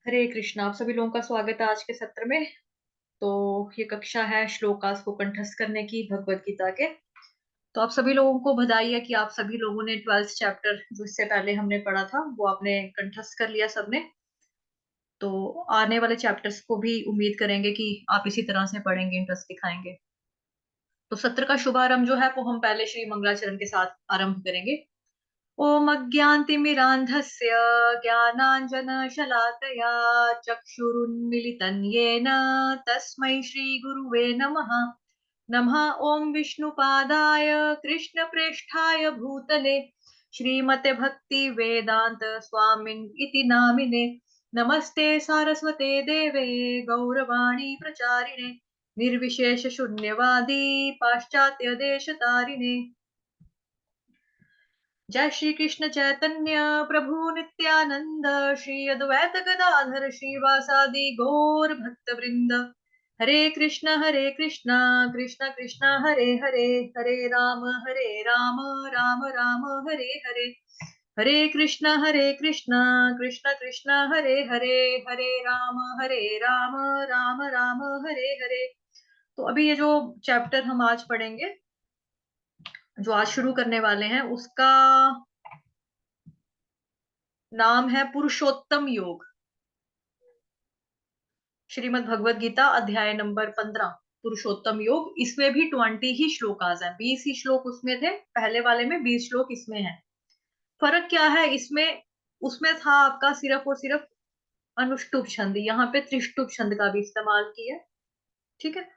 हरे कृष्णा। आप सभी लोगों का स्वागत है आज के सत्र में। तो ये कक्षा है श्लोकास को कंठस्थ करने की भगवत गीता के। तो आप सभी लोगों को बधाई है कि आप सभी लोगों ने 12th चैप्टर जो इससे पहले हमने पढ़ा था वो आपने कंठस्थ कर लिया सबने। तो आने वाले चैप्टर्स को भी उम्मीद करेंगे कि आप इसी तरह से पढ़ेंगे, इंटरेस्ट दिखाएंगे। तो सत्र का शुभारंभ जो है वो हम पहले श्री मंगलाचरण के साथ आरंभ करेंगे। ओम अज्ञानतिमिरान्धस्य ज्ञानाञ्जनशलाकया चक्षुरुन्मिलितं येन तस्मै श्रीगुरुवे नमः। नमः ओम विष्णुपादाय कृष्णप्रेष्ठाय भूतले श्रीमते भक्ति वेदांत स्वामिन् इति नामिने। नमस्ते सारस्वते देवे गौरवाणी प्रचारिणे निर्विशेष शून्यवादी पाश्चात्य देशतारिणे। जय श्री कृष्ण चैतन्य प्रभु नित्यानंद श्री अद्वैत गदाधर श्रीवासादि गौर भक्त वृंद। हरे कृष्ण कृष्ण कृष्ण हरे हरे, हरे राम राम राम हरे हरे। हरे कृष्ण कृष्ण कृष्ण हरे हरे, हरे राम राम राम हरे हरे। तो अभी ये जो चैप्टर हम आज पढ़ेंगे, जो आज शुरू करने वाले हैं, उसका नाम है पुरुषोत्तम योग। श्रीमद् भगवद गीता अध्याय नंबर 15 पुरुषोत्तम योग। इसमें भी 20 ही श्लोक आज हैं, 20 ही श्लोक उसमें थे, पहले वाले में 20 श्लोक इसमें है। फर्क क्या है इसमें? उसमें था आपका सिर्फ और सिर्फ अनुष्टुप छंद, यहाँ पे त्रिष्टुप छंद का भी इस्तेमाल किया। ठीक है।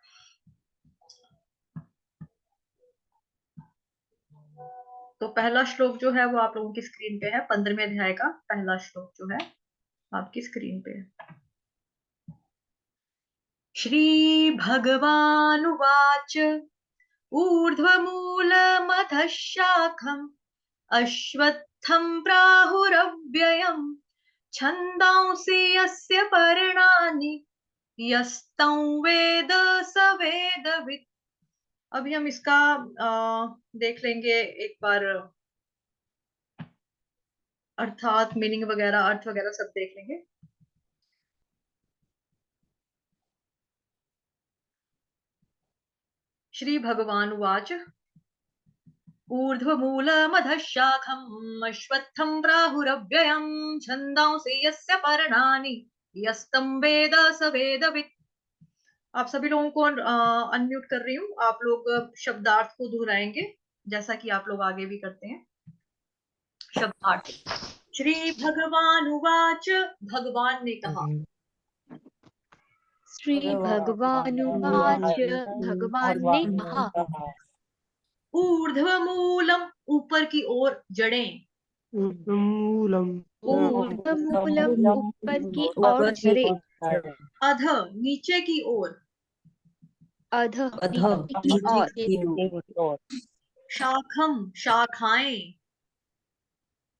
तो पहला श्लोक जो है वो आप लोगों की स्क्रीन पे है। 15वें अध्याय का पहला श्लोक जो है आपकी स्क्रीन पे है। श्री भगवानुवाच ऊर्ध्वमूलमधः शाखम् अश्वत्थं प्राहुरव्ययम् छन्दांसि यस्य पर्णानि यस्तं वेद स वेदवित्। अभी हम इसका देख लेंगे एक बार, अर्थात मीनिंग वगैरह, अर्थ वगैरह सब देख लेंगे। श्री भगवान उवाच ऊर्ध्वमूलमधः शाखम् अश्वत्थं प्राहुरव्ययम् छन्दांसि यस्य पर्णानि यस्तं वेद स वेदवित्। आप सभी लोगों को अनम्यूट कर रही हूँ। आप लोग शब्दार्थ को दोहराएंगे जैसा कि आप लोग आगे भी करते हैं। शब्दार्थ। श्री भगवान उवाच, भगवान ने कहा। श्री भगवानुवाच भगवान ने कहा। ऊर्ध्वमूलम ऊपर की ओर जड़ें, ऊर्ध्वमूलम ऊपर की ओर जड़ें, अध नीचे की ओर, अध नीचे की ओर, शाखम शाखाएं,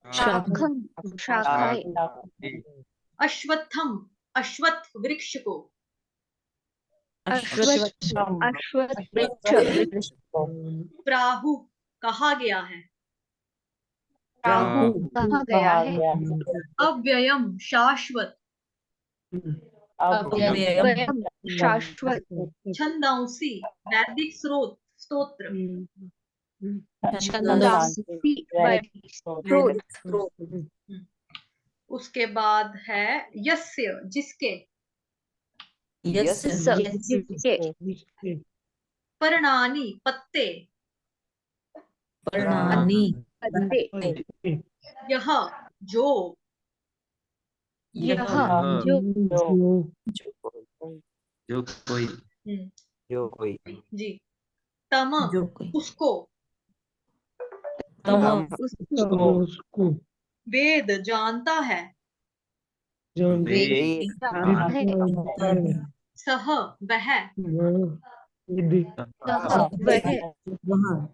शाखम शाखाएं, अश्वत्थम अश्वत्थ वृक्ष को, अश्वत्थ वृक्ष, प्राहु कहा गया है, प्राहु कहा गया है, अव्ययम शाश्वत, अव्ययम शाश्वत, छंदांसी वैदिक स्रोत स्तोत्र, छंदांसी स्रोत, उसके बाद है यस्य जिसके, जिसके, पर्णानि पत्ते, पत्ते, यह जो, यह जो कोई जी, तम उसको, उसको वेद जानता है, सह वह,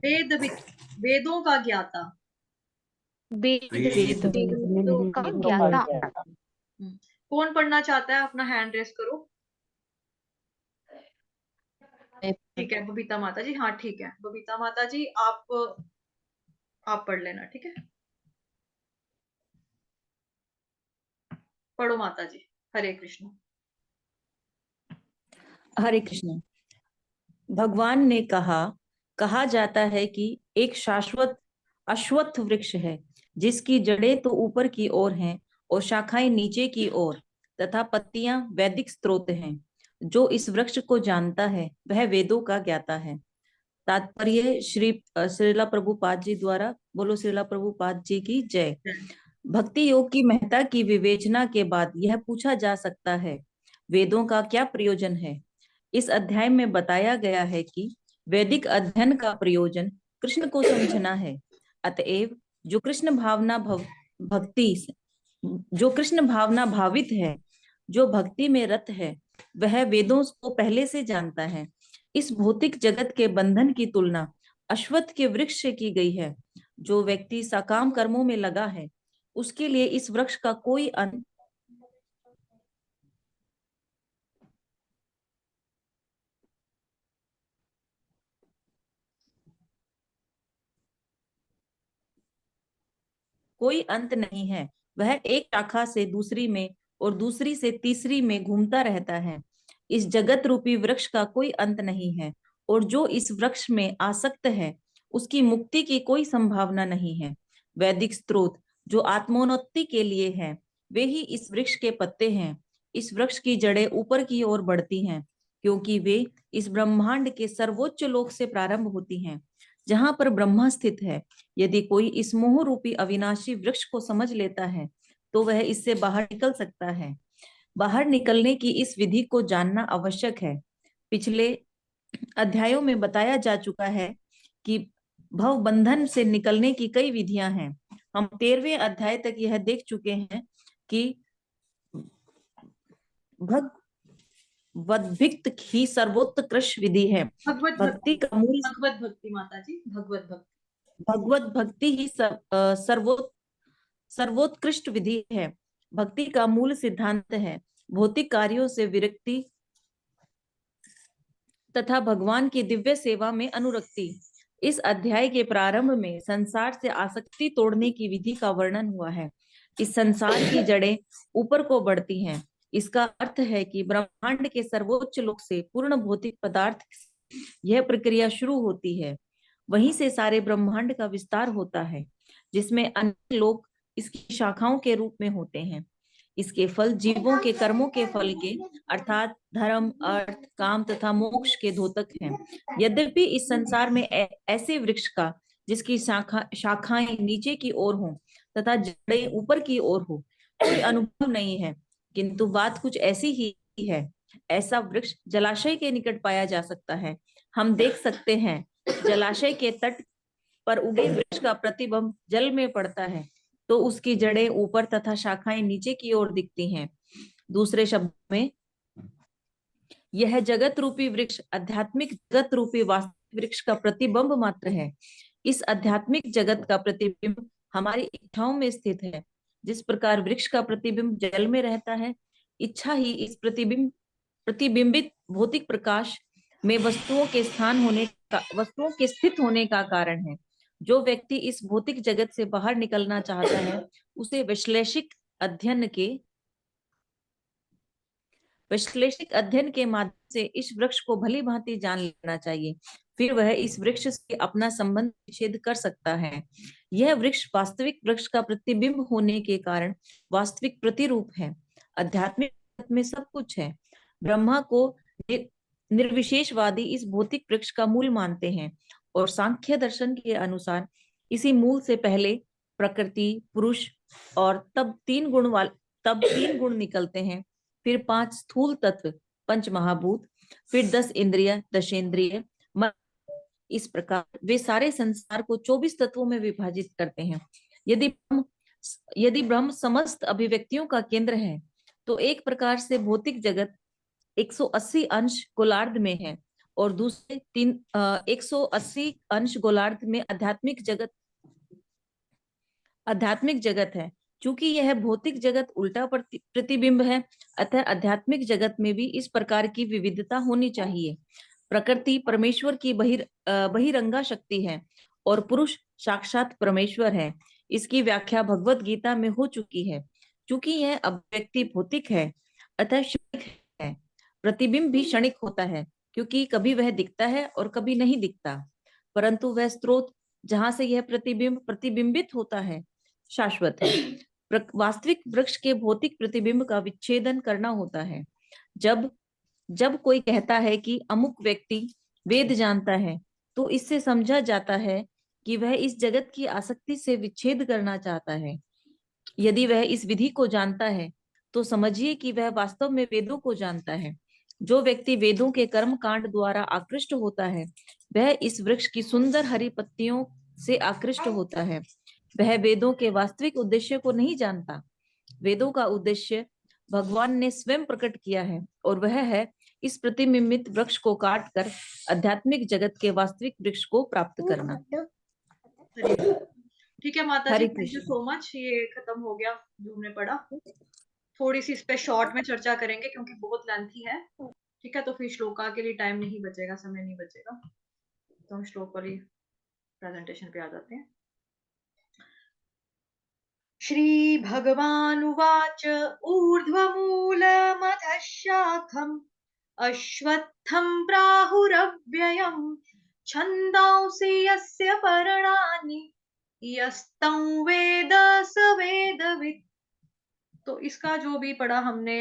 वेदवित् वेदों का ज्ञाता, वेदों का ज्ञाता। कौन पढ़ना चाहता है? अपना हैंड रेस करो। ठीक है, बबीता माता जी। हाँ ठीक है, बबीता माता जी आप पढ़ लेना। ठीक है, पढ़ो माता जी। हरे कृष्ण। हरे कृष्ण। भगवान ने कहा जाता है कि एक शाश्वत अश्वत्थ वृक्ष है जिसकी जड़ें तो ऊपर की ओर हैं और शाखाएं नीचे की ओर तथा पत्तियां वैदिक स्रोत हैं। जो इस वृक्ष को जानता है वह वेदों का ज्ञाता है। तात्पर्य श्रीला प्रभुपाद जी द्वारा। बोलो श्रीला प्रभुपाद जी की जय। भक्ति योग की महत्ता की विवेचना के बाद यह पूछा जा सकता है, वेदों का क्या प्रयोजन है। इस अध्याय में बताया गया है कि वैदिक अध्ययन का प्रयोजन कृष्ण को समझना है। अतएव जो कृष्ण भावना भावित है, जो भक्ति में रत है, वह वेदों को पहले से जानता है। इस भौतिक जगत के बंधन की तुलना अश्वत्थ के वृक्ष से की गई है। जो व्यक्ति सकाम कर्मों में लगा है, उसके लिए इस वृक्ष का कोई अंत नहीं है। वह एक शाखा से दूसरी में और दूसरी से तीसरी में घूमता रहता है। इस जगत रूपी वृक्ष का कोई अंत नहीं है और जो इस वृक्ष में आसक्त है, उसकी मुक्ति की कोई संभावना नहीं है। वैदिक स्रोत जो आत्मोन्नति के लिए है, वे ही इस वृक्ष के पत्ते हैं। इस वृक्ष की जड़ें ऊपर की ओर बढ़ती हैं क्योंकि वे इस ब्रह्मांड के सर्वोच्च लोक से प्रारंभ होती हैं, जहां पर ब्रह्मा स्थित है। यदि कोई इस मोह रूपी अविनाशी वृक्ष को समझ लेता है तो वह इससे बाहर निकल सकता है। बाहर निकलने की इस विधि को जानना आवश्यक है। पिछले अध्यायों में बताया जा चुका है कि भव बंधन से निकलने की कई विधियां हैं। हम 13वें अध्याय तक यह देख चुके हैं कि भगवद्भक्ति ही सर्वोत्कृष्ट विधि है। भक्ति का मूल भगवत भक्ति माता जी, भगवत भक्ति ही सर्वोत्कृष्ट विधि है। भक्ति का मूल सिद्धांत है भौतिक कार्यों से विरक्ति तथा भगवान की दिव्य सेवा में अनुरक्ति। इस अध्याय के प्रारंभ में संसार से आसक्ति तोड़ने की विधि का वर्णन हुआ है। इस संसार की जड़ें ऊपर को बढ़ती हैं। इसका अर्थ है कि ब्रह्मांड के सर्वोच्च लोक से पूर्ण भौतिक पदार्थ यह प्रक्रिया शुरू होती है। वहीं से सारे ब्रह्मांड का विस्तार होता है, जिसमें अन्य लोग इसकी शाखाओं के रूप में होते हैं। इसके फल जीवों के कर्मों के फल के अर्थात धर्म, अर्थ, काम तथा मोक्ष के द्योतक हैं। यद्यपि इस संसार में ऐसे वृक्ष का जिसकी शाखाएं नीचे की ओर हों तथा जड़ें ऊपर की ओर हो, कोई अनुभव नहीं है, किंतु बात कुछ ऐसी ही है। ऐसा वृक्ष जलाशय के निकट पाया जा सकता है। हम देख सकते हैं जलाशय के तट पर उगे वृक्ष का प्रतिबिंब जल में पड़ता है तो उसकी जड़ें ऊपर तथा शाखाएं नीचे की ओर दिखती हैं। दूसरे शब्द में यह जगत रूपी वृक्ष आध्यात्मिक जगत रूपी वास्तविक वृक्ष का प्रतिबिंब मात्र है। इस आध्यात्मिक जगत का प्रतिबिंब हमारी इच्छाओं में स्थित है। जिस प्रकार वृक्ष का प्रतिबिंब जल में रहता है, इच्छा ही इस प्रतिबिंबित भौतिक प्रकाश में वस्तुओं के स्थित होने का कारण है। जो व्यक्ति इस भौतिक जगत से बाहर निकलना चाहता है, उसे वैश्लेषिक अध्ययन के माध्यम से इस वृक्ष को भली भांति जान लेना चाहिए। फिर वह इस वृक्ष से अपना संबंध विच्छेद कर सकता है। यह वृक्ष वास्तविक वृक्ष का प्रतिबिंब होने के कारण वास्तविक प्रतिरूप है। आध्यात्मिक जगत में सब कुछ है। ब्रह्मा को निर्विशेषवादी इस भौतिक वृक्ष का मूल मानते हैं और सांख्य दर्शन के अनुसार इसी मूल से पहले प्रकृति, पुरुष और तब तीन गुण निकलते हैं। फिर 5 स्थूल तत्व, पंच महाभूत, फिर 10 इंद्रिय, दशेंद्रिय, मन। इस प्रकार वे सारे संसार को 24 तत्वों में विभाजित करते हैं। यदि ब्रह्म समस्त अभिव्यक्तियों का केंद्र है, तो एक प्रकार से भौतिक जगत 180 अंश गोलार्ध में है और दूसरे 180 अंश गोलार्ध में आध्यात्मिक जगत है। चूंकि यह भौतिक जगत उल्टा प्रतिबिंब है, अतः आध्यात्मिक जगत में भी इस प्रकार की विविधता होनी चाहिए। प्रकृति परमेश्वर की बहिरंगा शक्ति है और पुरुष साक्षात परमेश्वर है। इसकी व्याख्या भगवत गीता में हो चुकी है। चूंकि यह अभिव्यक्ति भौतिक है, अतः क्षणिक है। प्रतिबिंब भी क्षणिक होता है, क्योंकि कभी वह दिखता है और कभी नहीं दिखता, परंतु वह स्रोत जहां से यह प्रतिबिंब प्रतिबिंबित होता है शाश्वत है। वास्तविक वृक्ष के भौतिक प्रतिबिंब का विच्छेदन करना होता है। जब जब कोई कहता है कि अमुक व्यक्ति वेद जानता है, तो इससे समझा जाता है कि वह इस जगत की आसक्ति से विच्छेद करना चाहता है। यदि वह इस विधि को जानता है, तो समझिए कि वह वास्तव में वेदों को जानता है। जो व्यक्ति वेदों के कर्म कांड द्वारा आकृष्ट होता है, वह इस वृक्ष की सुंदर हरी पत्तियों से आकृष्ट होता है। वह वेदों के वास्तविक उद्देश्य को नहीं जानता। वेदों का उद्देश्य भगवान ने स्वयं प्रकट किया है, और वह है इस प्रतिबिंबित वृक्ष को काटकर आध्यात्मिक जगत के वास्तविक वृक्ष को प्राप्त करना। ठीक है माता जी, Hare thank you Krishna. So much. ये खत्म हो गया जो हमने पढ़ा। थोड़ी सी इस पे शॉर्ट में चर्चा करेंगे क्योंकि बहुत लेंथी है। ठीक है, तो फिर श्लोका के लिए टाइम नहीं बचेगा, समय नहीं बचेगा, तो हम श्लोक वाली प्रेजेंटेशन पे आ जाते हैं। श्री भगवानुवाच ऊर्ध्वमूलमधः शाखम् अश्वत्थं प्राहुरव्ययम् छन्दांसि यस्य पर्णानि यस्तं वेद स वेदवित्। तो इसका जो भी पढ़ा हमने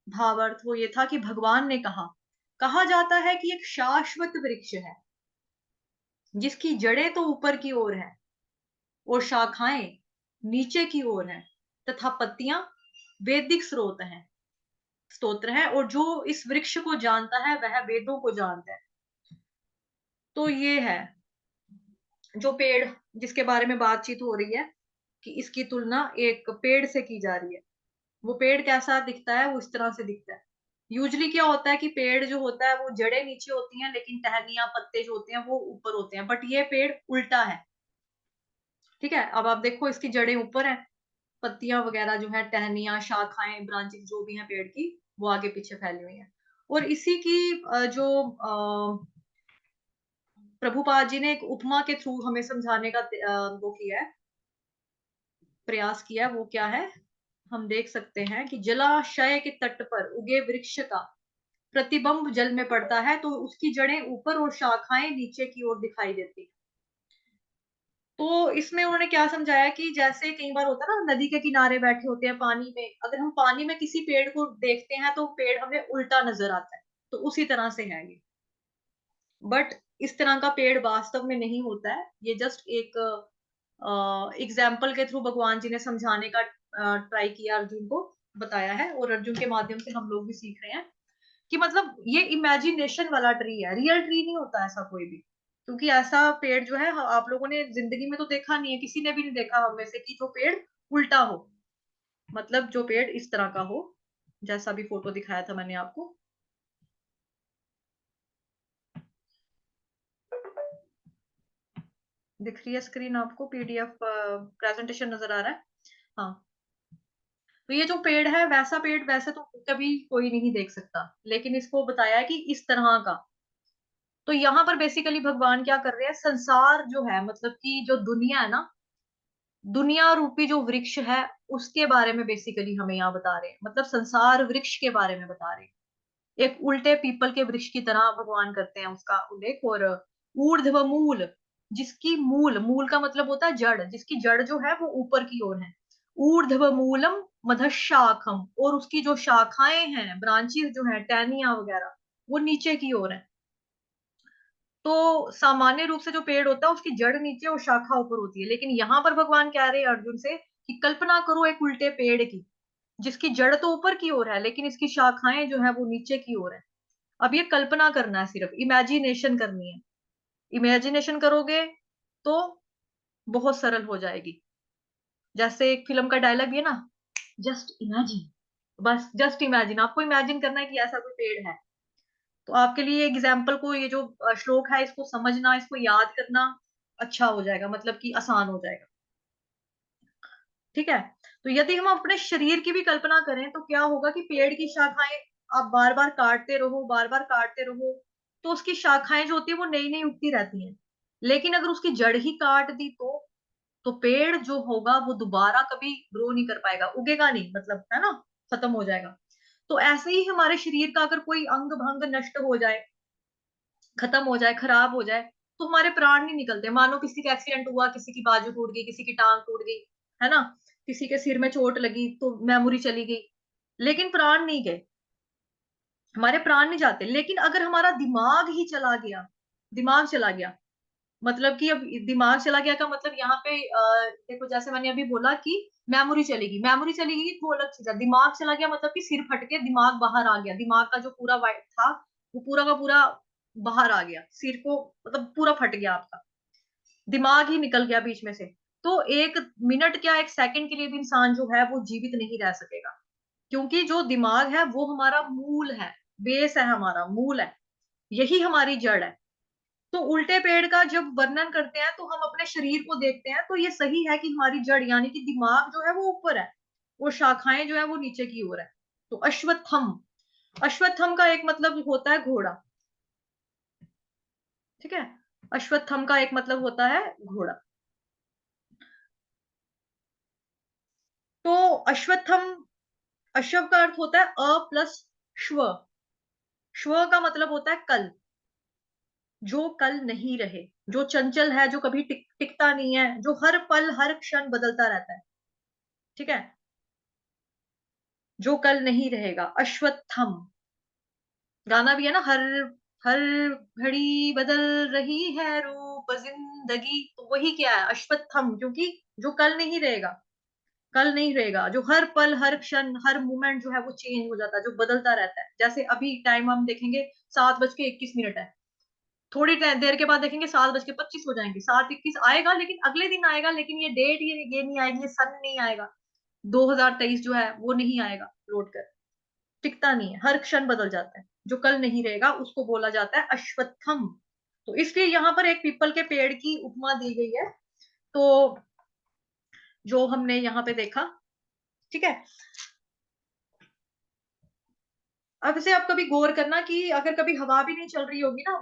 भावार्थ वो ये था कि भगवान ने कहा जाता है कि एक शाश्वत वृक्ष है जिसकी जड़ें तो ऊपर की ओर है और शाखाएं नीचे की ओर है, तथा पत्तियां वैदिक स्रोत हैं, स्तोत्र है, और जो इस वृक्ष को जानता है वह वेदों को जानता है। तो ये है जो पेड़ जिसके बारे में बातचीत हो रही है कि इसकी तुलना एक पेड़ से की जा रही है। वो पेड़ कैसा दिखता है, वो इस तरह से दिखता है। यूजली क्या होता है कि पेड़ जो होता है वो जड़ें नीचे होती हैं, लेकिन टहनियां पत्ते जो होते हैं वो ऊपर होते हैं, बट ये पेड़ उल्टा है। ठीक है, अब आप देखो इसकी जड़ें ऊपर है, पत्तियां वगैरह जो है, टहनियां, शाखाएं, ब्रांचेस जो भी हैं पेड़ की, वो आगे पीछे फैली हुई हैं। और इसी की जो प्रभुपाद जी ने एक उपमा के थ्रू हमें समझाने का वो किया है, प्रयास किया है। वो क्या है, हम देख सकते हैं कि जलाशय के तट पर उगे वृक्ष का प्रतिबिंब जल में पड़ता है तो उसकी जड़ें ऊपर और शाखाएं नीचे की ओर दिखाई देती है। तो इसमें उन्होंने क्या समझाया कि जैसे कई बार होता है ना, नदी के किनारे बैठे होते हैं पानी में, अगर हम पानी में किसी पेड़ को देखते हैं तो पेड़ हमें उल्टा नजर आता है, तो उसी तरह से है ये। बट इस तरह का पेड़ वास्तव में नहीं होता है, ये जस्ट एक एग्जाम्पल के थ्रू भगवान जी ने समझाने का ट्राई किया, अर्जुन को बताया है, और अर्जुन के माध्यम से हम लोग भी सीख रहे हैं कि मतलब ये इमेजिनेशन वाला ट्री है, रियल ट्री नहीं होता ऐसा कोई भी। क्योंकि ऐसा पेड़ जो है आप लोगों ने जिंदगी में तो देखा नहीं है, किसी ने भी नहीं देखा हम में से कि जो पेड़ उल्टा हो, मतलब जो पेड़ इस तरह का हो, जैसा भी फोटो दिखाया था मैंने आपको। दिख रही है स्क्रीन आपको, पीडीएफ प्रेजेंटेशन नजर आ रहा है? हाँ, तो ये जो पेड़ है वैसा पेड़ वैसे तो कभी कोई नहीं देख सकता, लेकिन इसको बताया है कि इस तरह का। तो यहाँ पर बेसिकली भगवान क्या कर रहे हैं, संसार जो है, मतलब कि जो दुनिया है ना, दुनिया रूपी जो वृक्ष है उसके बारे में बेसिकली हमें यहाँ बता रहे हैं, मतलब संसार वृक्ष के बारे में बता रहे हैं। एक उल्टे पीपल के वृक्ष की तरह भगवान करते हैं उसका उल्लेख। और ऊर्ध्व मूल, जिसकी मूल, मूल का मतलब होता है जड़, जिसकी जड़ जो है वो ऊपर की ओर है। ऊर्ध्व मूलम मधशाखम, और उसकी जो शाखाएं हैं, ब्रांचेस जो है, टहनियां वगैरह, वो नीचे की ओर है। तो सामान्य रूप से जो पेड़ होता है उसकी जड़ नीचे और शाखा ऊपर होती है, लेकिन यहाँ पर भगवान कह रहे हैं अर्जुन से कि कल्पना करो एक उल्टे पेड़ की, जिसकी जड़ तो ऊपर की ओर है लेकिन इसकी शाखाएं जो है वो नीचे की ओर है। अब ये कल्पना करना है, सिर्फ इमेजिनेशन करनी है। इमेजिनेशन करोगे तो बहुत सरल हो जाएगी। जैसे एक फिल्म का डायलॉग भी है ना, जस्ट इमेजिन। बस जस्ट इमेजिन, आपको इमेजिन करना है कि ऐसा कोई पेड़ है। तो आपके लिए एग्जाम्पल को, ये जो श्लोक है इसको समझना, इसको याद करना अच्छा हो जाएगा, मतलब कि आसान हो जाएगा। ठीक है, तो यदि हम अपने शरीर की भी कल्पना करें तो क्या होगा कि पेड़ की शाखाएं आप बार बार काटते रहो, बार बार काटते रहो, तो उसकी शाखाएं जो होती है वो नई नई उगती रहती हैं। लेकिन अगर उसकी जड़ ही काट दी तो पेड़ जो होगा वो दोबारा कभी ग्रो नहीं कर पाएगा, उगेगा नहीं, मतलब है ना, खत्म हो जाएगा। तो ऐसे ही हमारे शरीर का अगर कोई अंग भंग नष्ट हो जाए, खत्म हो जाए, खराब हो जाए, तो हमारे प्राण नहीं निकलते। मानो किसी का एक्सीडेंट हुआ, किसी की बाजू टूट गई, किसी की टांग टूट गई, है ना, किसी के सिर में चोट लगी तो मेमोरी चली गई, लेकिन प्राण नहीं गए, हमारे प्राण नहीं जाते। लेकिन अगर हमारा दिमाग ही चला गया, दिमाग चला गया, मतलब कि अब दिमाग चला गया का मतलब यहाँ पे देखो, जैसे मैंने अभी बोला कि मेमोरी चलेगी, मेमोरी चली गई तो अलग चीज है। दिमाग चला गया मतलब कि सिर फट के दिमाग बाहर आ गया, दिमाग का जो पूरा वाइट था वो पूरा का पूरा बाहर आ गया, सिर को मतलब पूरा फट गया आपका, दिमाग ही निकल गया बीच में से। तो 1 मिनट क्या 1 सेकंड के लिए भी इंसान जो है वो जीवित नहीं रह सकेगा, क्योंकि जो दिमाग है वो हमारा मूल है, बेस है, हमारा मूल है, यही हमारी जड़ है। तो उल्टे पेड़ का जब वर्णन करते हैं तो हम अपने शरीर को देखते हैं, तो ये सही है कि हमारी जड़ यानी कि दिमाग जो है वो ऊपर है और शाखाएं जो है वो नीचे की ओर है। तो अश्वत्थम, अश्वत्थम का एक मतलब होता है घोड़ा, ठीक है, अश्वत्थम का एक मतलब होता है घोड़ा। तो अश्वत्थम, अश्व का अर्थ होता है अ प्लस श्व, श्व का मतलब होता है कल, जो कल नहीं रहे, जो चंचल है, जो कभी टिकता नहीं है, जो हर पल हर क्षण बदलता रहता है, ठीक है, जो कल नहीं रहेगा, अश्वत्थम। गाना भी है ना, हर हर घड़ी बदल रही है रूप जिंदगी, तो वही क्या है, अश्वत्थम, क्योंकि जो कल नहीं रहेगा, कल नहीं रहेगा, जो हर पल हर क्षण हर मोमेंट जो है वो चेंज हो जाता है, जो बदलता रहता है। जैसे अभी टाइम हम देखेंगे 7:21 है, थोड़ी देर के बाद देखेंगे 7:25 हो जाएंगे, 7:21 आएगा, लेकिन अगले दिन आएगा, लेकिन ये डेट ये नहीं आएगी, ये सन नहीं आएगा, 2023 जो है वो नहीं आएगा लौट कर, टिकता नहीं है, हर क्षण बदल जाता है, जो कल नहीं रहेगा उसको बोला जाता है अश्वत्थम। तो इसलिए यहाँ पर एक पीपल के पेड़ की उपमा दी गई है। तो जो हमने यहाँ पे देखा, ठीक है, अब इसे आप कभी गौर करना कि अगर कभी हवा भी नहीं चल रही होगी ना,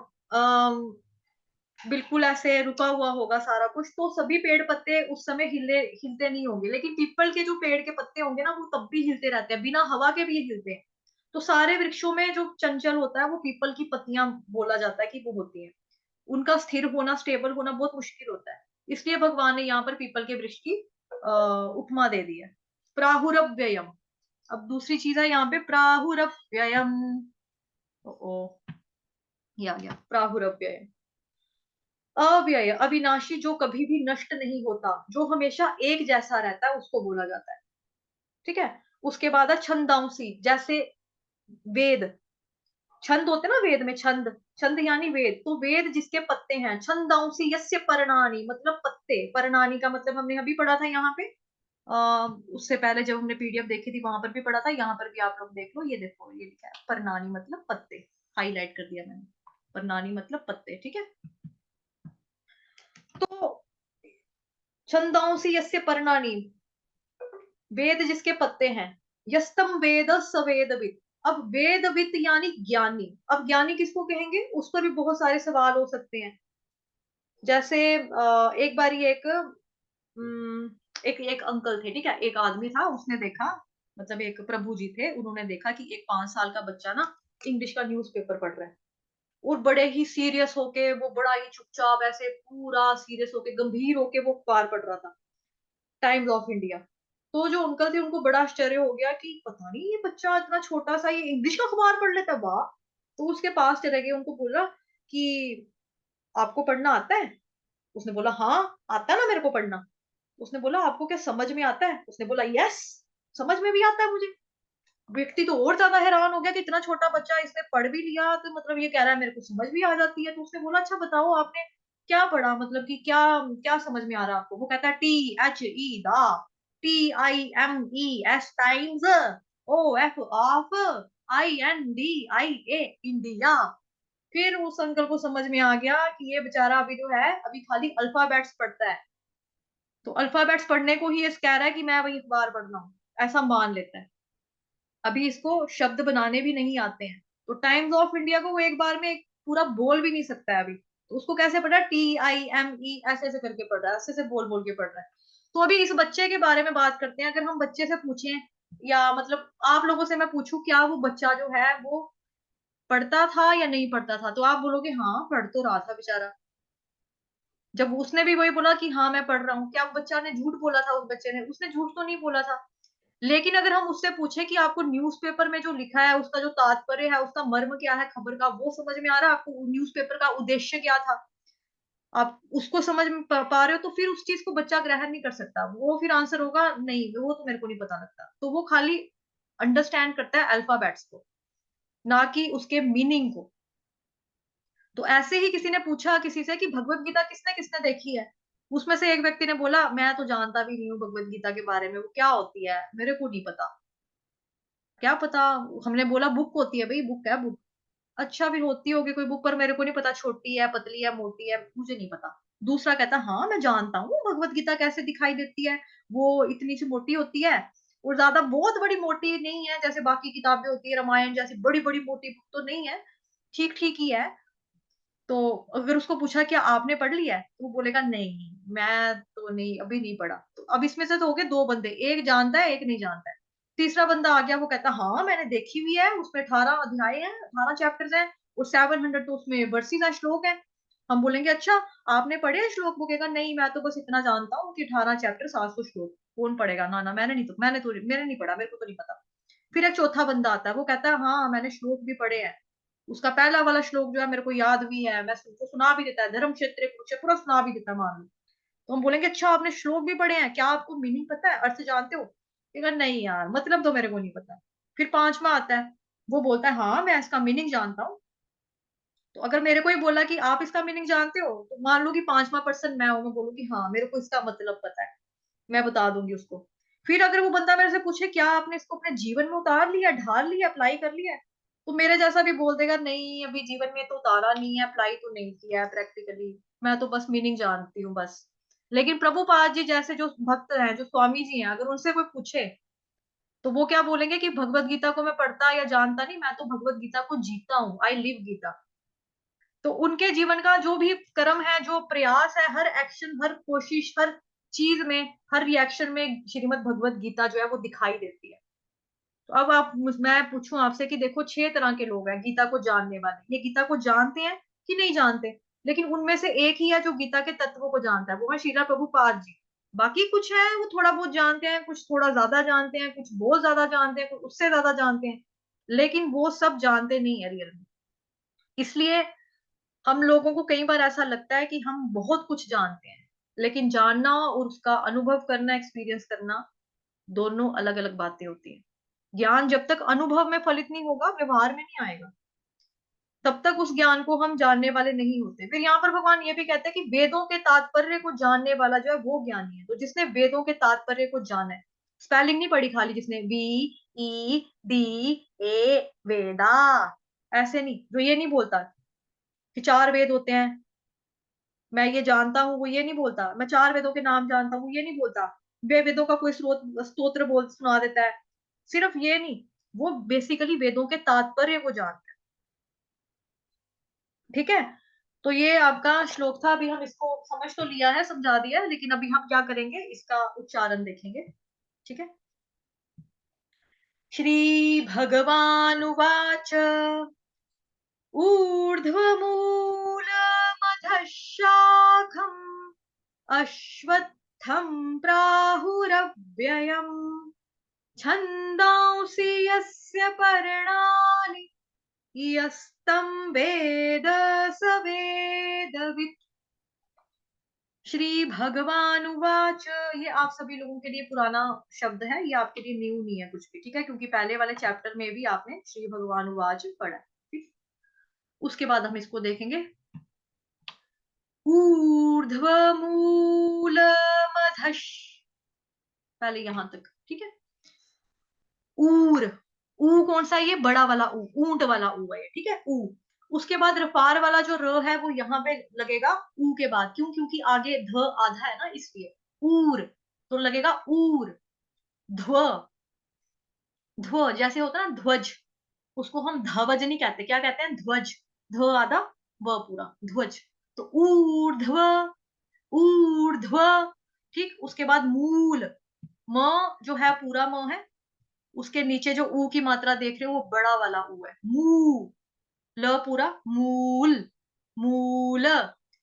बिल्कुल ऐसे रुका हुआ होगा सारा कुछ, तो सभी पेड़ पत्ते उस समय हिलते नहीं होंगे, लेकिन पीपल के जो पेड़ के पत्ते होंगे ना वो तब भी हिलते रहते हैं, बिना हवा के भी ये हिलते हैं। तो सारे वृक्षों में जो चंचल होता है वो पीपल की पत्तियां बोला जाता है कि वो होती हैं, उनका स्थिर होना, स्टेबल होना बहुत मुश्किल होता है, इसलिए भगवान ने यहाँ पर पीपल के वृक्ष की उपमा दे दी है। प्राहुरव्ययम, अब दूसरी चीज है यहाँ पे प्राहुरव्ययम, ओ ये आ गया प्राहुरव्ययम, अव्यय, अविनाशी, जो कभी भी नष्ट नहीं होता, जो हमेशा एक जैसा रहता है, उसको बोला जाता है, ठीक है। उसके बाद है छंदांसी, जैसे वेद, छंद होते ना वेद में, छंद, छंद यानी वेद, तो वेद जिसके पत्ते हैं, छंदांसी यस्य पर्णानि, मतलब पत्ते, पर्णानि का मतलब हमने अभी पढ़ा था यहाँ पे, उससे पहले जब हमने पीडीएफ देखी थी वहां पर भी पढ़ा था, यहाँ पर भी आप लोग देख लो, ये देखो ये लिखा है पर्णानि मतलब पत्ते, हाईलाइट कर दिया मैंने, पर्णानि मतलब पत्ते, ठीक है। तो छंदांसी यस्य पर्णानि, वेद जिसके पत्ते हैं, यस्तम वेद सवेदविद, अब वेदविद यानी ज्ञानी, अब ज्ञानी किसको कहेंगे, उस पर भी बहुत सारे सवाल हो सकते हैं। जैसे एक बार एक अंकल थे, ठीक है, एक आदमी था, उसने देखा, मतलब एक प्रभु जी थे, उन्होंने देखा कि एक 5 साल का बच्चा ना इंग्लिश का न्यूज़पेपर पढ़ रहा है, और बड़े ही सीरियस होके, वो बड़ा ही चुपचाप ऐसे पूरा सीरियस होके गंभीर होके वो अखबार पढ़ रहा था, टाइम्स ऑफ इंडिया। तो जो अंकल थे उनको बड़ा आश्चर्य हो गया कि पता नहीं ये बच्चा इतना छोटा सा ये इंग्लिश का अखबार पढ़ लेता है, वाह। तो उसके पास चले गए, उनको बोला कि आपको पढ़ना आता है? उसने बोला हाँ आता है ना मेरे को पढ़ना। उसने बोला आपको क्या समझ में आता है? उसने बोला यस, समझ में भी आता है मुझे। व्यक्ति तो और ज्यादा हैरान हो गया कि इतना छोटा बच्चा इसने पढ़ भी लिया, तो मतलब ये कह रहा है मेरे को समझ भी आ जाती है। तो उसने बोला अच्छा बताओ आपने क्या पढ़ा, मतलब कि क्या क्या समझ में आ रहा है आपको? वो कहता है THE दा, TIMES times, OF of, INDIA India. फिर उस अंकल को समझ में आ गया कि ये बेचारा अभी जो है अभी खाली अल्फाबेट्स पढ़ता है, तो अल्फाबेट्स पढ़ने को ही ये कह रहा है कि मैं वही अखबार पढ़ रहा हूँ, ऐसा मान लेता है, अभी इसको शब्द बनाने भी नहीं आते हैं। तो टाइम्स ऑफ इंडिया को वो एक बार में पूरा बोल भी नहीं सकता है अभी, तो उसको कैसे पढ़ रहा है, TIME ऐसे ऐसे करके पढ़ रहा है, ऐसे ऐसे बोल बोल के पढ़ रहा है। तो अभी इस बच्चे के बारे में बात करते हैं। अगर हम बच्चे से पूछें या मतलब आप लोगों से मैं पूछूं क्या वो बच्चा जो है वो पढ़ता था या नहीं पढ़ता था, तो आप बोलोगे हाँ पढ़ तो रहा था बेचारा। जब उसने भी वही बोला कि हाँ मैं पढ़ रहा हूँ, क्या बच्चा ने झूठ बोला था? उस बच्चे ने, उसने झूठ तो नहीं बोला था। लेकिन अगर हम उससे पूछे कि आपको न्यूज़पेपर में जो लिखा है उसका जो तात्पर्य है, उसका मर्म क्या है खबर का, वो समझ में आ रहा है आपको? न्यूज़पेपर का उद्देश्य क्या था, आप उसको समझ में पा रहे हो, तो फिर उस चीज को बच्चा ग्रहण नहीं कर सकता। वो फिर आंसर होगा नहीं, वो तो मेरे को नहीं पता लगता। तो वो खाली अंडरस्टैंड करता है अल्फाबेट्स को, ना कि उसके मीनिंग को। तो ऐसे ही किसी ने पूछा किसी से कि भगवत गीता किसने किसने देखी है, उसमें से एक व्यक्ति ने बोला मैं तो जानता भी नहीं हूँ भगवत गीता के बारे में, वो क्या होती है मेरे को नहीं पता। क्या पता? हमने बोला बुक होती है भाई, बुक है बुक। अच्छा भी होती होगी कोई बुक, पर मेरे को नहीं पता छोटी है पतली है मोटी है, मुझे नहीं पता। दूसरा कहता हाँ मैं जानता हूँ भगवत गीता कैसे दिखाई देती है, वो इतनी सी मोटी होती है, और ज्यादा बहुत बड़ी मोटी नहीं है जैसे बाकी किताबें होती है, रामायण जैसी बड़ी बड़ी मोटी बुक तो नहीं है, ठीक ठीक ही है। तो अगर उसको पूछा क्या आपने पढ़ लिया है, तो वो बोलेगा नहीं मैं तो नहीं, अभी नहीं पढ़ा। तो अब इसमें से तो हो गए दो बंदे, एक जानता है एक नहीं जानता है। तीसरा बंदा आ गया, वो कहता हाँ मैंने देखी हुई है, उसमें 18 अध्याय है, 18 चैप्टर्स हैं, और 700 तो उसमें वर्सेस है, श्लोक है। हम बोलेंगे अच्छा आपने पढ़े हैं श्लोक? वो कहेगा नहीं मैं तो बस इतना जानता हूँ कि 18 चैप्टर 700 श्लोक। कौन पढ़ेगा? ना ना मैंने नहीं पढ़ा, मेरे को तो नहीं पता। फिर एक चौथा बंदा आता है, वो कहता है हाँ मैंने श्लोक भी पढ़े हैं, उसका पहला वाला श्लोक जो है मेरे को याद भी है, मैं उसको सुना भी देता है, धर्म क्षेत्र कुरुक्षेत्र पूरा सुना भी देता है मान लो। तो हम बोलेंगे अच्छा आपने श्लोक भी पढ़े हैं, क्या आपको मीनिंग पता है, अर्थ जानते हो? कहेगा नहीं यार मतलब तो मेरे को नहीं पता। फिर पांचवा आता है, वो बोलता है हाँ मैं इसका मीनिंग जानता हूँ। तो अगर मेरे को ही बोला कि आप इसका मीनिंग जानते हो, तो मान लो कि पांचवा पर्सन मैं हूं, मैं बोलूंगी हाँ मेरे को इसका मतलब पता है, मैं बता दूंगी उसको। फिर अगर वो बंदा मेरे से पूछे क्या आपने इसको अपने जीवन में उतार लिया, ढाल लिया, अप्लाई कर लिया है, तो मेरे जैसा भी बोल देगा नहीं अभी जीवन में तो उतारा नहीं है, अप्लाई तो नहीं किया है प्रैक्टिकली, मैं तो बस मीनिंग जानती हूँ बस। लेकिन प्रभुपाद जी जैसे जो भक्त हैं, जो स्वामी जी हैं, अगर उनसे कोई पूछे तो वो क्या बोलेंगे कि भगवत गीता को मैं पढ़ता या जानता नहीं, मैं तो भगवत गीता को जीता हूँ, आई लिव गीता। तो उनके जीवन का जो भी कर्म है, जो प्रयास है, हर एक्शन, हर कोशिश, हर चीज में, हर रिएक्शन में श्रीमद् भगवत गीता जो है वो दिखाई देती है। तो अब आप मैं पूछूं आपसे कि देखो 6 तरह के लोग हैं गीता को जानने वाले, ये गीता को जानते हैं कि नहीं जानते? लेकिन उनमें से एक ही है जो गीता के तत्वों को जानता है, वो है श्रीला प्रभुपाद जी। बाकी कुछ है वो थोड़ा बहुत जानते हैं, कुछ थोड़ा ज्यादा जानते हैं, कुछ बहुत ज्यादा जानते हैं, कुछ उससे ज्यादा जानते हैं, लेकिन वो सब जानते नहीं है रियल में। इसलिए हम लोगों को कई बार ऐसा लगता है कि हम बहुत कुछ जानते हैं, लेकिन जानना और उसका अनुभव करना, एक्सपीरियंस करना, दोनों अलग अलग बातें होती हैं। ज्ञान जब तक अनुभव में फलित नहीं होगा, व्यवहार में नहीं आएगा, तब तक उस ज्ञान को हम जानने वाले नहीं होते। फिर यहाँ पर भगवान ये भी कहते हैं कि वेदों के तात्पर्य को जानने वाला जो है वो ज्ञानी है। तो जिसने वेदों के तात्पर्य को जाना है, स्पेलिंग नहीं पढ़ी खाली जिसने, VEDA वेदा, ऐसे नहीं, जो ये नहीं बोलता कि 4 वेद होते हैं, मैं ये जानता हूँ, वो ये नहीं बोलता, मैं 4 वेदों के नाम जानता हूँ ये नहीं बोलता, वे वेदों का कोई स्तोत्र बोल सुना देता है, सिर्फ ये नहीं, वो बेसिकली वेदों के तात्पर्य को जानता है। ठीक है, तो ये आपका श्लोक था, अभी हम इसको समझ तो लिया है, समझा दिया है, लेकिन अभी हम क्या करेंगे, इसका उच्चारण देखेंगे। ठीक है, श्री भगवान उवाच ऊर्ध्वमूलमधः शाखम् अश्वत्थं प्राहुरव्ययम् छन्दांसि यस्य पर्णानि यस्तं वेद स वेदवित्। श्री भगवान उवाच, ये आप सभी लोगों के लिए पुराना शब्द है, ये आपके लिए न्यू नहीं है कुछ भी, ठीक है, क्योंकि पहले वाले चैप्टर में भी आपने श्री भगवान उवाच पढ़ा है। ठीक, उसके बाद हम इसको देखेंगे। ऊर्ध्वमूलमधः, पहले यहां तक, ठीक है। ऊर, ऊ कौन सा, ये बड़ा वाला ऊ, ऊंट वाला ऊ है, ठीक है, ऊ। उसके बाद रफार वाला जो र है वो यहाँ पे लगेगा ऊ के बाद, क्यों? क्योंकि आगे ध आधा है ना, इसलिए ऊर, तो लगेगा ऊर। ध्व, ध्व जैसे होता है ना ध्वज, उसको हम ध्वज नहीं कहते, क्या कहते हैं? ध्वज, ध आधा व पूरा, ध्वज। तो ऊर्ध्व, ऊर्ध्व, ठीक। उसके बाद मूल, म जो है पूरा म है, उसके नीचे जो ऊ की मात्रा देख रहे हो वो बड़ा वाला ऊ है, मू, ल पूरा, मूल, मूल,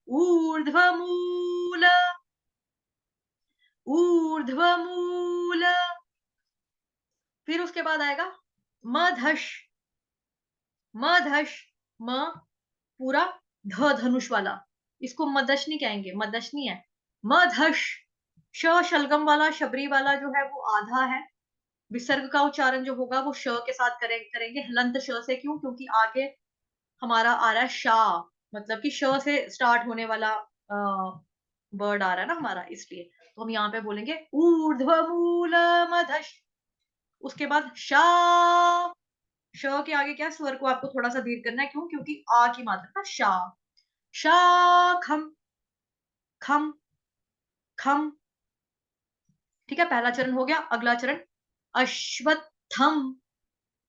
ऊर्ध्वमूल, ऊर्ध्वमूल। फिर उसके बाद आएगा मधश, मधश, म पूरा, ध धनुष वाला, इसको मदशनी कहेंगे, मदशनी है, मधश। श शलगम वाला, शबरी वाला जो है वो आधा है। विसर्ग का उच्चारण जो होगा वो श के साथ करेंगे, हलंत श से। क्यों? क्योंकि आगे हमारा आ रहा है शा, मतलब कि श से स्टार्ट होने वाला वर्ड आ रहा है ना हमारा, इसलिए तो हम यहाँ पे बोलेंगे ऊर्ध्वमूल मधश। उसके बाद शा, श के आगे क्या, स्वर को आपको थोड़ा सा दीर्घ करना है। क्यों? क्योंकि आ की मात्रा ना, शा, शाखम, खम, खम। ठीक है, पहला चरण हो गया। अगला चरण अश्वत्थम,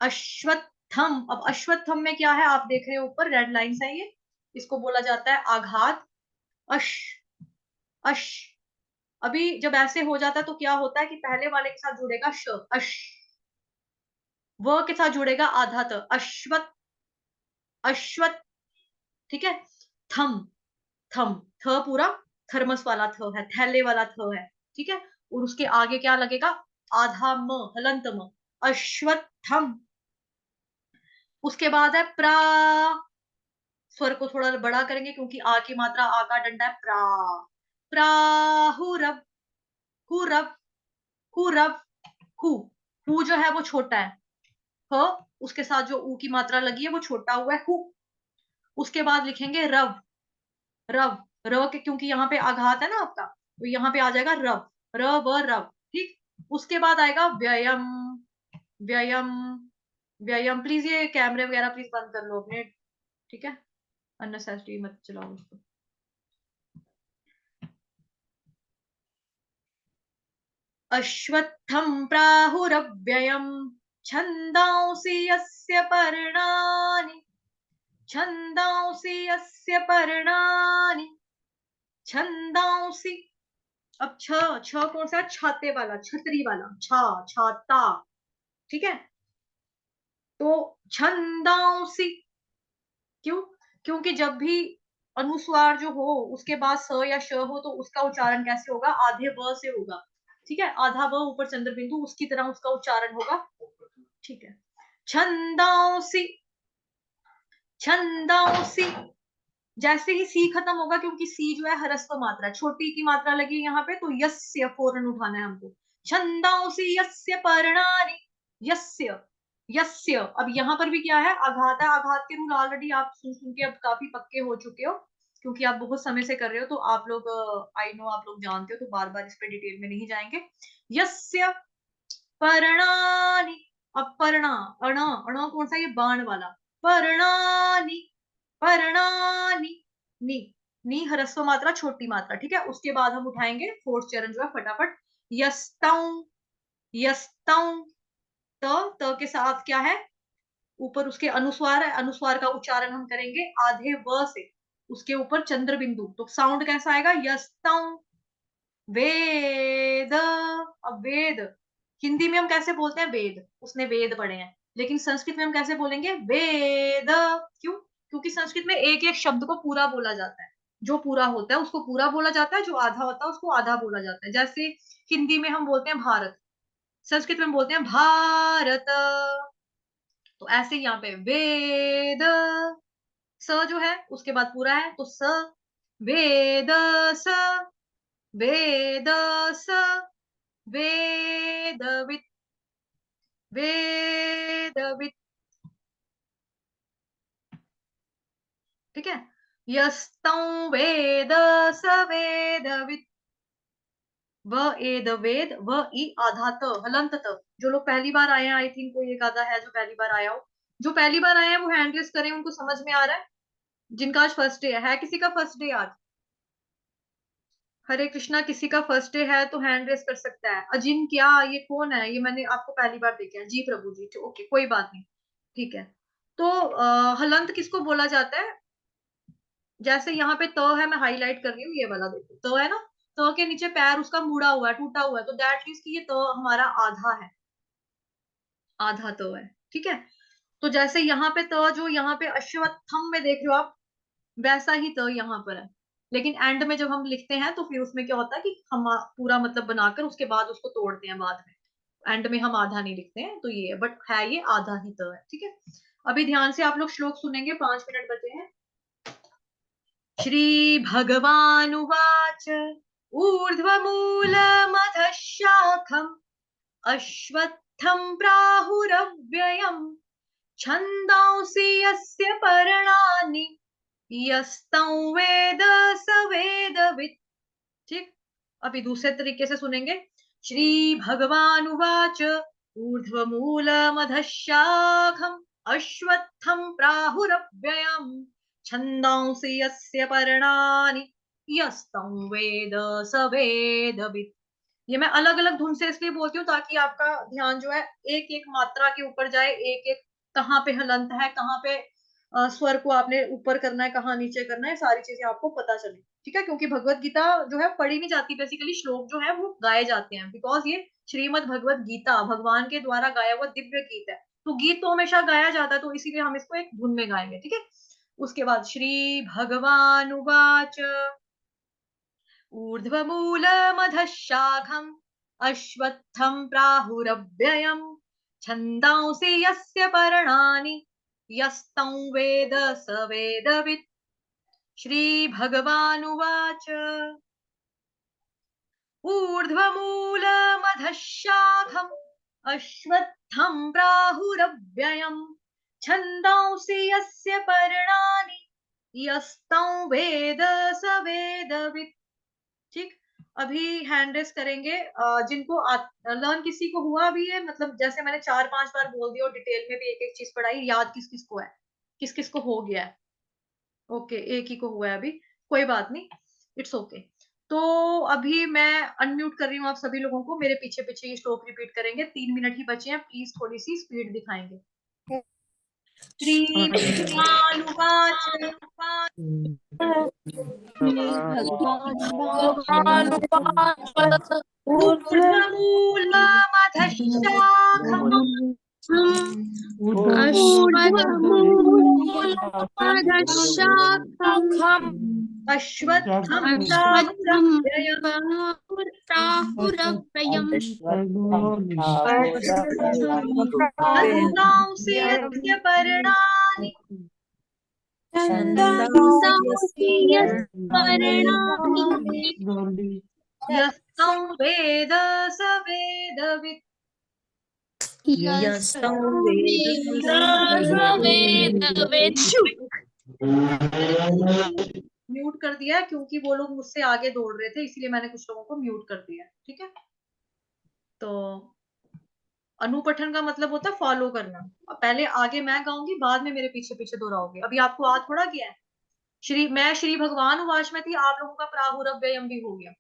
अश्वत्थम। अब अश्वत्थम में क्या है, आप देख रहे हो ऊपर रेड लाइन्स है ये, इसको बोला जाता है आघात। अश, अश। अभी जब ऐसे हो जाता है तो क्या होता है कि पहले वाले के साथ जुड़ेगा श, अश, व के साथ जुड़ेगा आधा त, अश्वत, अश्वत। ठीक है, थम, थम, थ पूरा थर्मस वाला थ है, थैले वाला थ है। ठीक है, और उसके आगे क्या लगेगा, आधा म, हलंत म, अश्वत्थम। उसके बाद है प्रा, स्वर को थोड़ा बड़ा करेंगे क्योंकि आ की मात्रा, आ का डंडा है, प्रा, प्राहुरव, हुरव, हुरव, हु, हु जो है वो छोटा है, ह उसके साथ जो ऊ की मात्रा लगी है वो छोटा हुआ है, हु। उसके बाद लिखेंगे रव, रव, र के, क्योंकि यहाँ पे आघात है ना आपका, तो यहाँ पे आ जाएगा रव, र व रव। ठीक, उसके बाद आएगा व्ययम, व्ययम, व्ययम। प्लीज ये कैमरे वगैरह प्लीज बंद कर लो अपने, ठीक है, अननेसेसरी मत चलाओ उसको। अश्वत्थं प्राहुरव्ययम् छन्दांसि यस्य पर्णानि, छन्दांसि यस्य पर्णानि, छन्दांसि। अब छ, छ कौन सा, छाते वाला, छतरी वाला, छा, छाता। ठीक है, तो छन्दांसि। क्यों? क्योंकि जब भी अनुस्वार जो हो उसके बाद स या श हो तो उसका उच्चारण कैसे होगा, आधे व से होगा। ठीक है, आधा व ऊपर चंद्र बिंदु, उसकी तरह उसका उच्चारण होगा। ठीक है, छंदांसी, छंदांसी। जैसे ही सी खत्म होगा, क्योंकि सी जो है ह्रस्व मात्रा, छोटी की मात्रा लगी यहाँ पे, तो यस्य फौरन उठाना है हमको। छंदांसी यस्य पर्णानि, यस्य, यस्य। अब यहाँ पर भी क्या है, आघात है। आघात के रूल ऑलरेडी आप सुन सुन के अब काफी पक्के हो चुके हो, क्योंकि आप बहुत समय से कर रहे हो, तो आप लोग, आई नो आप लोग जानते हो, तो बार बार इस पे डिटेल में नहीं जाएंगे। यस्य पर्णानि। अब पर्णा, अण, अण कौन सा, ये बाण वाला, पर्णानि, पर्णानि, नी, नी ह्रस्व मात्रा, छोटी मात्रा। ठीक है, उसके बाद हम उठाएंगे फोर्थ चरण जो है फटाफट, यस्तौ, यस्तौ। त के साथ क्या है, ऊपर उसके अनुस्वार है, अनुस्वार का उच्चारण हम करेंगे आधे व से, उसके ऊपर चंद्र बिंदु, तो साउंड कैसा आएगा, यस्तौ। वेद, अब वेद, हिंदी में हम कैसे बोलते हैं, वेद, उसने वेद पढ़े हैं, लेकिन संस्कृत में हम कैसे बोलेंगे, वेद। क्यों? क्योंकि संस्कृत में एक एक शब्द को पूरा बोला जाता है, जो पूरा होता है उसको पूरा बोला जाता है, जो आधा होता है उसको आधा बोला जाता है। जैसे हिंदी में हम बोलते हैं भारत, संस्कृत में बोलते हैं भारत, तो ऐसे यहाँ पे वेद, स जो है उसके बाद पूरा है, तो स, वेद स, वेद स, वेदवित्, वेदवित्। ठीक है, यस्तौ वेद स वेदवित्, व एद वेद, व ई आधा त, हलंत त। जो लोग पहली बार आए हैं, आई थिंक कोई एक आधा है जो पहली बार आया हो, जो पहली बार आए हैं वो हैंड रेस करें, उनको समझ में आ रहा है। जिनका आज फर्स्ट डे है किसी का फर्स्ट डे आज, हरे कृष्णा, किसी का फर्स्ट डे है तो हैंड रेस कर सकता है। अजिन, क्या ये कौन है, ये मैंने आपको पहली बार देखा है जी, प्रभु जी, ओके कोई बात नहीं। ठीक है, तो हलंत किसको बोला जाता है, जैसे यहाँ पे त है, मैं हाईलाइट कर रही हूँ, ये वाला देखो त है ना, त के नीचे पैर उसका मुड़ा हुआ है, टूटा हुआ है, तो दैट मीन्स कि ये त हमारा आधा है। आधा त है, ठीक है। तो जैसे यहाँ पे त जो यहाँ पे अश्वत्थम में देख रहे हो आप, वैसा ही त यहाँ पर है, लेकिन एंड में जब हम लिखते हैं तो फिर उसमें क्या होता है कि हम पूरा मतलब बनाकर उसके बाद उसको तोड़ते हैं बाद में, एंड में हम आधा नहीं लिखते हैं, तो ये है, बट है ये आधा ही त है, ठीक है। अभी ध्यान से आप लोग श्लोक सुनेंगे, 5 मिनट बचे हैं। श्री भगवानुवाच ऊर्ध्वमूलमधः शाखम् अश्वत्थं प्राहुरव्ययम् छन्दांसि यस्य पर्णानि यस्तं वेद स वेदवित्। ठीक, अभी दूसरे तरीके से सुनेंगे। श्री भगवान उवाच ऊर्ध्वमूलमधः शाखम् अश्वत्थं प्राहुरव्ययम् छन्दांसि यस्य पर्णानि यस्तं वेद स वेदवित्। ये मैं अलग अलग धुन से इसलिए बोलती हूँ ताकि आपका ध्यान जो है एक एक मात्रा के ऊपर जाए, एक एक कहाँ पे हलंत है, कहाँ पे स्वर को आपने ऊपर करना है, कहाँ नीचे करना है, सारी चीजें आपको पता चले, ठीक है। क्योंकि भगवत गीता जो है पढ़ी नहीं जाती, बेसिकली श्लोक जो है वो गाए जाते हैं, बिकॉज ये श्रीमद भगवत गीता भगवान के द्वारा गाया हुआ दिव्य गीत है, तो गीत तो हमेशा गाया जाता है, तो इसीलिए हम इसको एक धुन में गाएंगे, ठीक है। उसके बाद श्री भगवान उवाच ऊर्ध्वमूलमधः शाखम् अश्वत्थं प्राहुरव्ययम् छन्दांसि यस्य पर्णानि यस्तं वेद स वेदवित्। श्रीभगवानुवाच ऊर्ध्वमूलमधः शाखम् अश्वत्थं प्राहुरव्ययम् छन्दांसि यस्य पर्णानि यस्तं वेद स वेदवित्। ठीक, अभी हैंड रेस करेंगे जिनको लर्न किसी को हुआ भी है, मतलब जैसे मैंने 4-5 बार बोल दिया और डिटेल में भी एक एक चीज पढ़ाई, याद किस किस को है, किस किस को हो गया है। ओके, एक ही को हुआ है अभी, कोई बात नहीं, इट्स ओके। तो अभी मैं अनम्यूट कर रही हूँ आप सभी लोगों को, मेरे पीछे पीछे ये श्लोक रिपीट करेंगे, 3 मिनट ही बचे हैं, प्लीज थोड़ी सी स्पीड दिखाएंगे। श्री भगवानुवाच ऊर्ध्वमूलमधः शाखम् अश्वत्थं प्राहुरव्ययम् छन्दांसि यस्य पर्णानि यस्तं वेद स वेदवित्। म्यूट कर दिया क्योंकि वो लोग मुझसे आगे दौड़ रहे थे, इसलिए मैंने कुछ लोगों को म्यूट कर दिया, ठीक है। तो अनुपठन का मतलब होता है फॉलो करना, पहले आगे मैं गाऊंगी, बाद में मेरे पीछे पीछे दोहराओगे। अभी आपको आ थोड़ा गया है, मैं श्री भगवान उवाच में थी, आप लोगों का प्राहुरव्ययम् भी हो गया,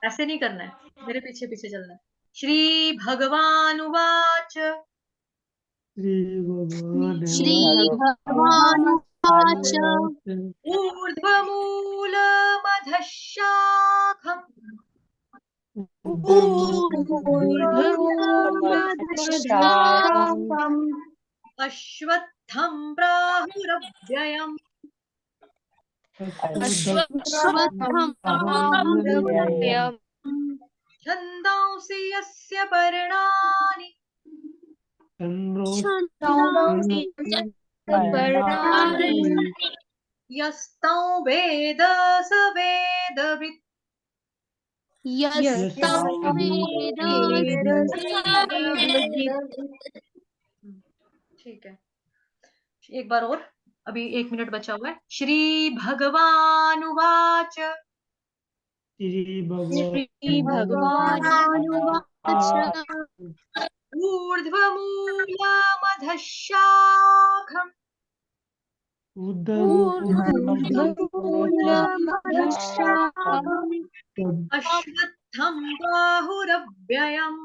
ऐसे नहीं करना है, मेरे पीछे पीछे चलना है। श्री भगवान उवाच ऊर्ध्वमूलमधः शाखम् अश्वत्थं प्राहुरव्ययम् छन्दांसि यस्य पर्णानि यस्तं वेद स वेदवित्। ठीक है, एक बार और, अभी 1 मिनट बचा हुआ है। श्री भगवान उवाच ऊर्ध्वमूलमधः शाखम् अश्वत्थं प्राहुरव्ययम्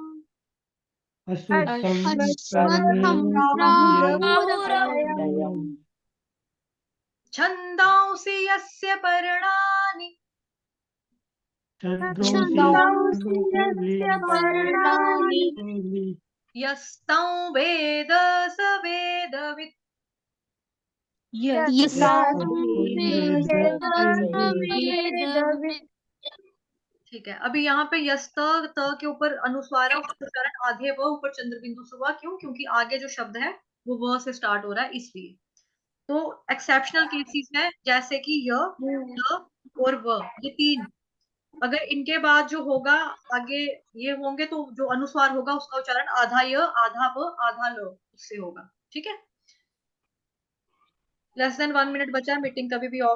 छन्दांसि यस्य पर्णानि यस्तं वेद स वेदवित्। ठीक है, अभी यहाँ पे यस्त त के ऊपर अनुस्वार है, उसका उच्चारण आधे व ऊपर चंद्र बिंदु से हुआ। क्यों? क्योंकि आगे जो शब्द है वो व से स्टार्ट हो रहा है, इसलिए। तो एक्सेप्शनल केसेस है, जैसे कि य, य और व, ये तीन। अगर इनके बाद जो होगा आगे ये होंगे, तो जो अनुस्वार होगा उसका उच्चारण आधा य, आधा व, आधा ल, उससे होगा। ठीक है, लेस देन 1 मिनट बचा है, मीटिंग कभी भी ऑफ